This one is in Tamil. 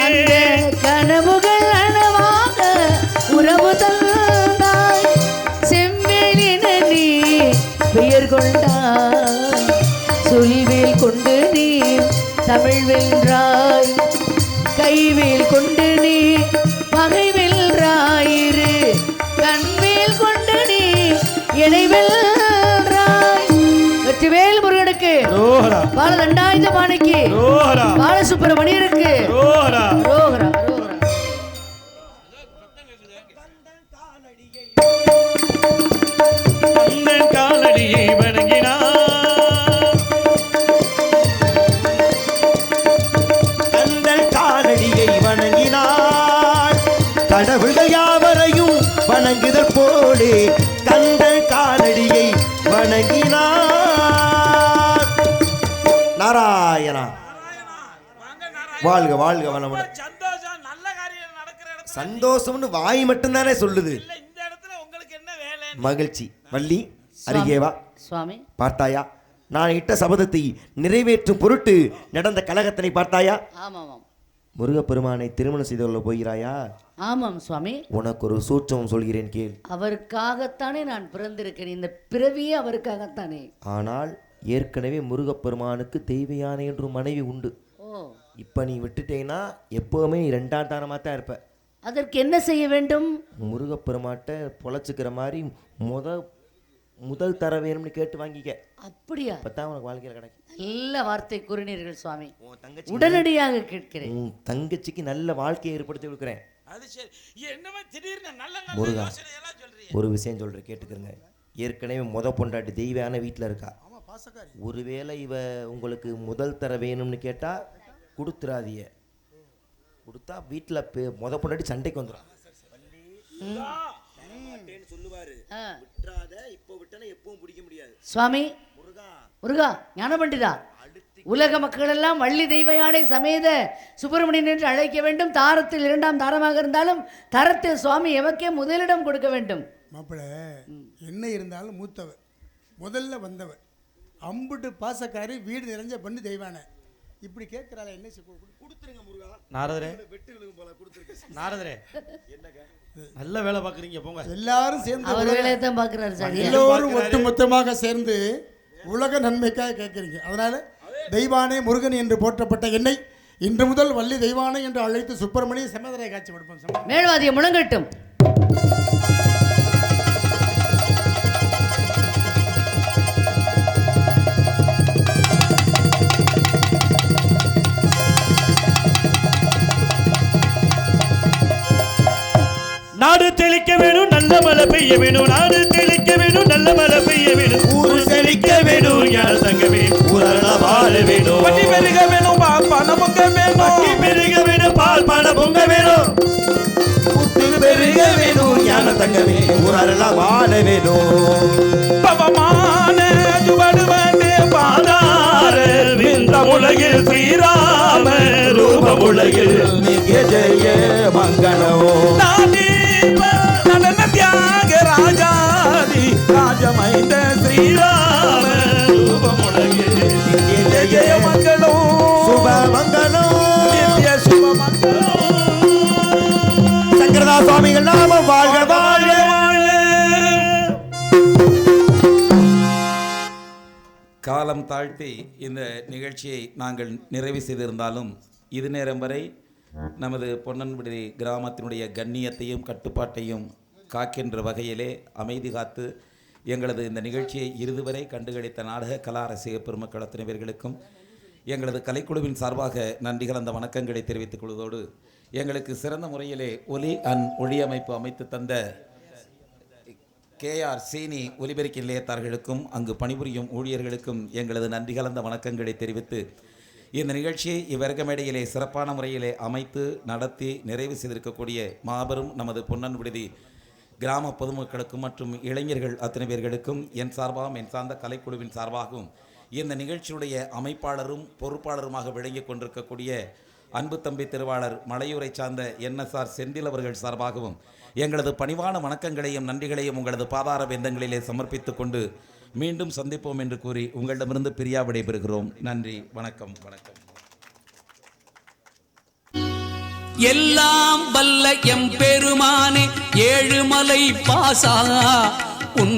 அந்த கனவுகள் அளவாக உறவு தந்தாய் செம்மேலின நீ பெயர் கொண்டாய் சொல்வேல் கொண்டு நீ தமிழ் வென்றாய் கைவேல் கொண்டு நீ பகை வென்றாயிரு கண்வேல் கொண்டு நீ இணை வென்றாய் வெற்றிவேல் முருகனுக்கு பாலதண்டாயுத பானைக்கு பாலசுப்பிரமணியருக்கு காலடியை வணங்கினார் கந்தன் காலடியை வணங்கினார் கடவுள்கள் யாவரையும் வணங்குதல் போலே கந்தன் காலடியை வணங்கினார். நாராயணா வாழ்க வாழ்க வளமுடன். சந்தோஷம்னு வாய் மட்டும்தானே சொல்லுது. மகிழ்ச்சி. வள்ளி அருகேவா சுவாமி பார்த்தாயா? நான் இட்ட சபதத்தை நிறைவேற்றும் பொருட்டு நடந்த கலகத்தினை பார்த்தாயா? ஆமாம். முருகப்பெருமானை திருமணம் செய்து கொள்ள போகிறாயா? ஆமாம் சுவாமி. உனக்கு ஒரு சூட்சமம் சொல்கிறேன் கேள். அவருக்காகத்தானே நான் பிறந்திருக்கிறேன். இந்த பிறவியே அவருக்காகத்தானே. ஆனால் ஏற்கனவே முருகப்பெருமானுக்கு தெய்வ யானை என்று மனைவி உண்டு. இப்ப நீ விட்டுட்டேன்னா எப்பவுமே நீ ரெண்டாம் தானமா தான் இருப்ப. அதற்கு என்ன செய்ய வேண்டும்? முருகப்பெருமாட்ட பொழைச்சிக்கிற மாதிரி முதல் தர வேணும்னு கேட்டு வாங்கிக்க. அப்படியா? அப்பதான் உனக்கு வாழ்க்கையில கிடைக்கும். நல்ல வார்த்தை கூறினீர்கள் சுவாமி. உடனடியாக கேட்கிறேன். உன் தங்கச்சிக்கு நல்ல வாழ்க்கையை ஏற்படுத்தி கொடுக்கிறேன். முருகா ஒரு விஷயம் சொல்றேன் கேட்டுக்கிறங்க. ஏற்கனவே பொண்டாட்டி தெய்வான வீட்டில் இருக்கா. ஒருவேளை இவ உங்களுக்கு முதல் தர வேணும்னு கேட்டா கொடுத்துறாதிய. கொடுத்தா வீட்டில் பொண்டாட்டி சண்டைக்கு வந்துடும். சுவாமி முருகா ஞான பண்டிதா, உலக மக்கள் எல்லாம் வள்ளி தெய்வ யானை சமேத சுப்பிரமணியன் என்று அழைக்க வேண்டும். தாரத்தில் இரண்டாம் தாரமாக இருந்தாலும் தரத்தில் சுவாமி எமக்கே முதலிடம் கொடுக்க வேண்டும். மாப்பிள்ள என்ன இருந்தாலும் மூத்தவ, முதல்ல வந்தவ, அம்புட்டு பாசக்காரி, வீடு நிறைஞ்ச பண்ணு தெய்வான. இப்படி கேட்கிறாள் என்ன கொடுத்துருங்க முருகா. நாரதரே நாரதரே நல்ல வேலை பார்க்குறீங்க போங்க. எல்லாரும் சேர்ந்து அவர் வேலையை தான் பார்க்குறாரு. எல்லோரும் ஒட்டுமொத்தமாக சேர்ந்து உலக நன்மைக்காக கேட்குறீங்க. அதனால தெய்வானே முருகன் என்று போற்றப்பட்ட என்னை இன்று முதல் வள்ளி தெய்வானை என்று அழைத்து சுப்பிரமணிய சமேதரை காட்சி கொடுப்போம். மேல்வாதிய முழங்கட்டும். நாடு தெளிக்க வேணும், நல்ல மழை பெய்ய வேணும். நாடு தெளிக்க வேணும், நல்ல மழை பெய்ய வேணும். ஊரு செழிக்க வேணும், ஞான தங்கமே ஊரல வாழ வேணும். பட்டி பெருக வேணும், பால் பணம் பொங்க வேணும். பட்டி பெருக வேணும், பால் பணம் பொங்க வேணும். புத்து பெருக வேணும், ஞான தங்கமே ஊரல வாழ வேணும். பவமான ஜுவடுவனே பாதார விந்த உலகில் ஸ்ரீராம ரூப உலகில் நிக ஜெய மங்களோ. தியாகராஜாதி ராஜமைந்த ஸ்ரீராம ரூபமுலகில் நித்ய ஜெய மங்களோ சுப மங்களோ நித்ய சுப மங்களோ. சங்கரதாஸ் சுவாமிகள் நாமம் வாழ்க வாழ்க. காலம் தாழ்த்தி இந்த நிகழ்ச்சியை நாங்கள் நிறைவு செய்திருந்தாலும் இது நேரம் வரை நமது பொன்னன்விடுதி கிராமத்தினுடைய கண்ணியத்தையும் கட்டுப்பாட்டையும் காக்கின்ற வகையிலே அமைதி காத்து எங்களது இந்த நிகழ்ச்சியை இறுதிவரை கண்டுகளித்த நாடக கலா ரசிக பெருமக்கள் அத்தனை பேர்களுக்கும் எங்களது கலைக்குழுவின் சார்பாக நன்றி கலந்த வணக்கங்களை தெரிவித்துக் கொள்வதோடு எங்களுக்கு சிறந்த முறையிலே ஒலி ஒளியமைப்பு அமைத்து தந்த KR சீனி ஒலிபெருக்கி நிலையத்தார்களுக்கும் அங்கு பணிபுரியும் ஊழியர்களுக்கும் எங்களது நன்றி கலந்த வணக்கங்களை தெரிவித்து இந்த நிகழ்ச்சியை இவ்வர்க்க மேடையிலே சிறப்பான முறையிலே அமைத்து நடத்தி நிறைவு செய்திருக்கக்கூடிய மாபெரும் நமது பொன்னன் விடுதி கிராம பொதுமக்களுக்கும் மற்றும் இளைஞர்கள் அத்தனை பேர்களுக்கும் என் சார்பாகவும் என் சார்ந்த கலைக்குழுவின் சார்பாகவும் இந்த நிகழ்ச்சியுடைய அமைப்பாளரும் பொறுப்பாளருமாக விளங்கிக் கொண்டிருக்கக்கூடிய அன்பு தம்பி திருவாளர் மலையூரை சார்ந்த NSR செந்தில் அவர்கள் சார்பாகவும் எங்களது பணிவான வணக்கங்களையும் நன்றிகளையும் உங்களது பாதார வேந்தங்களிலே சமர்ப்பித்துக் கொண்டு மீண்டும் சந்திப்போம் என்று கூறி உங்களிடமிருந்து பிரியா விடைபெறுகிறோம். நன்றி, வணக்கம். எல்லாம் வல்ல எம் பெருமானே ஏழுமலை பாசா உன்